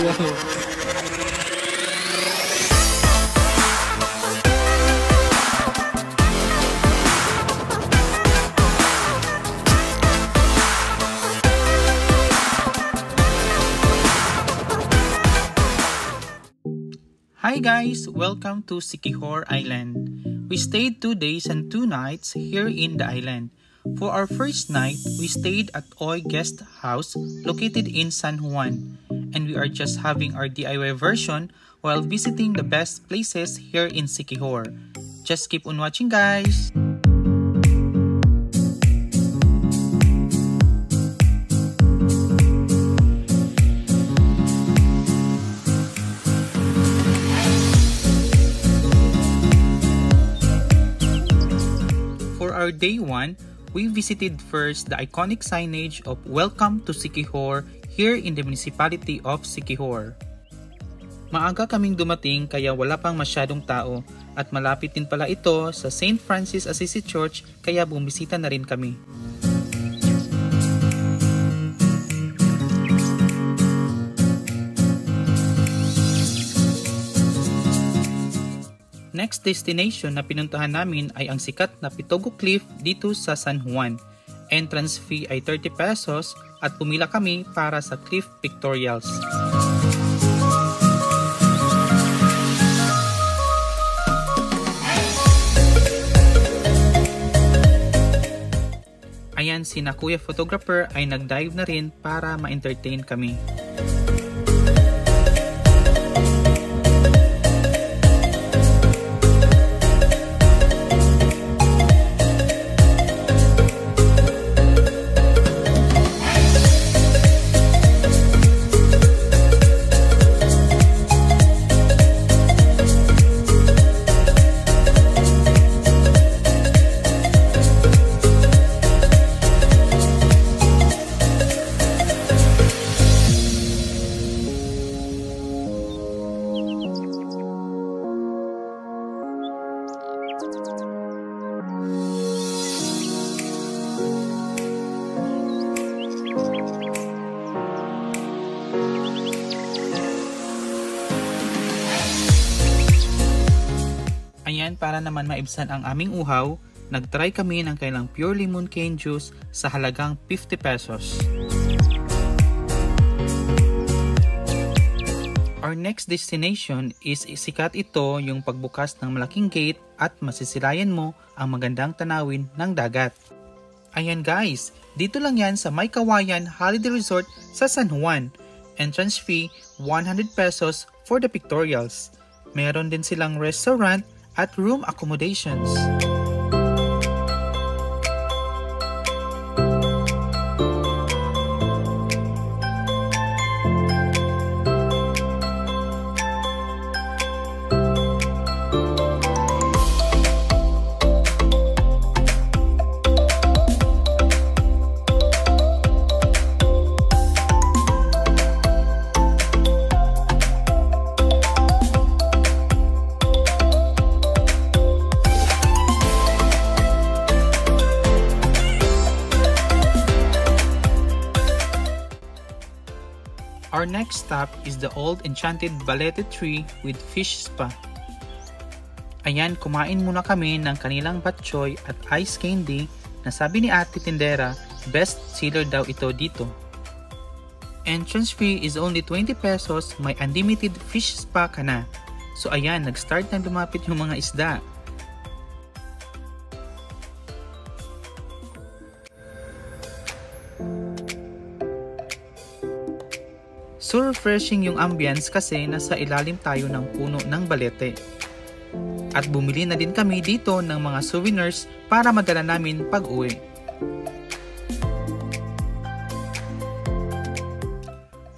Wow. Hi guys! Welcome to Siquijor Island. We stayed 2 days and 2 nights here in the island. For our first night, we stayed at Oy Guest House located in San Juan. And we are just having our DIY version while visiting the best places here in Siquijor. Just keep on watching guys! For our day 1, we visited first the iconic signage of Welcome to Siquijor here in the municipality of Siquijor. Maaga kaming dumating kaya wala pang masyadong tao at malapit din pala ito sa St. Francis Assisi Church kaya bumisita na rin kami. Next destination na pinuntahan namin ay ang sikat na Pitogo Cliff dito sa San Juan. Entrance fee ay 30 pesos at pumila kami para sa Cliff Pictorials. Ayan, sina Kuya Photographer ay nag-dive na rin para ma-entertain kami. Ayan, para naman maibsan ang aming uhaw, nagtry kami ng kailang pure lemon cane juice sa halagang 50 pesos. Our next destination is sikat ito yung pagbukas ng malaking gate at masisilayan mo ang magandang tanawin ng dagat. Ayan guys, dito lang yan sa May Kawayan Holiday Resort sa San Juan. Entrance fee 100 pesos for the pictorials. Meron din silang restaurant at room accommodations. Our next stop is the old enchanted balete tree with fish spa. Ayan, kumain muna kami ng kanilang batchoy at ice candy na sabi ni Ate Tindera, best seller daw ito dito. Entrance fee is only 20 pesos, may unlimited fish spa ka na. So ayan, nag-start na lumapit yung mga isda. So refreshing yung ambience kasi nasa ilalim tayo ng puno ng balete. At bumili na din kami dito ng mga souvenirs para madala namin pag-uwi.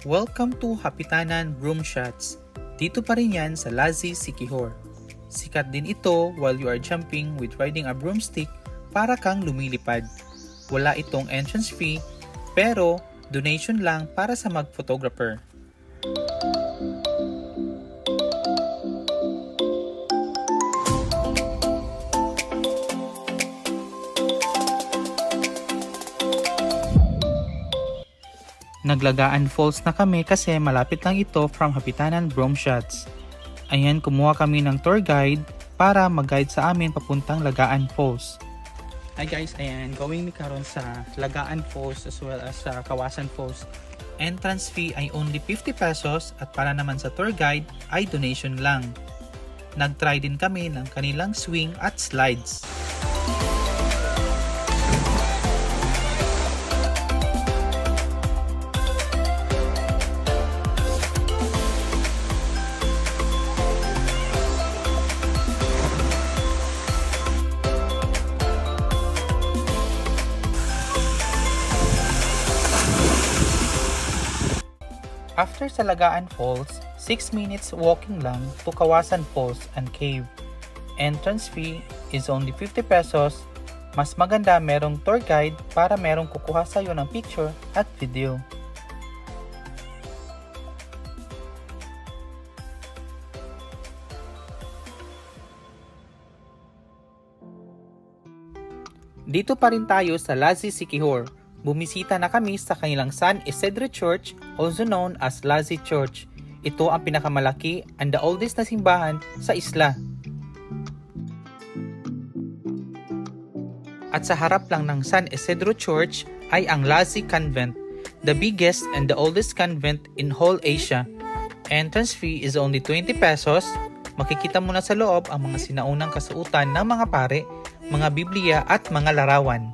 Welcome to Hapitanan Broom Shots. Dito pa rin yan sa Lazi, Siquijor. Sikat din ito while you are jumping with riding a broomstick para kang lumilipad. Wala itong entrance fee pero donation lang para sa mag-photographer. Naglagaan Falls na kami kasi malapit lang ito from Hapitanan Bromshots. Ayan, kumuha kami ng tour guide para mag-guide sa amin papuntang Lagaan Falls. Hi guys, ayan, going mi karon sa Lagaan Falls as well as sa Kawasan Falls. Entrance fee ay only 50 pesos at para naman sa tour guide ay donation lang. Nag-try din kami ng kanilang swing at slides. After sa Lagaan Falls, 6 minutes walking lang to Kawasan Falls and Cave. Entrance fee is only 50 pesos. Mas maganda merong tour guide para merong kukuha sa'yo ng picture at video. Dito pa rin tayo sa Lazi Siquijor. Bumisita na kami sa kanilang San Isidro Church, also known as Lazi Church. Ito ang pinakamalaki and the oldest na simbahan sa isla. At sa harap lang ng San Isidro Church ay ang Lazi Convent, the biggest and the oldest convent in whole Asia. Entrance fee is only 20 pesos. Makikita mo na sa loob ang mga sinaunang kasuotan ng mga pare, mga Biblia at mga larawan.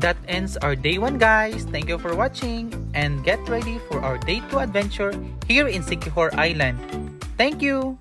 That ends our day 1 guys. Thank you for watching and get ready for our day 2 adventure here in Siquijor Island. Thank you!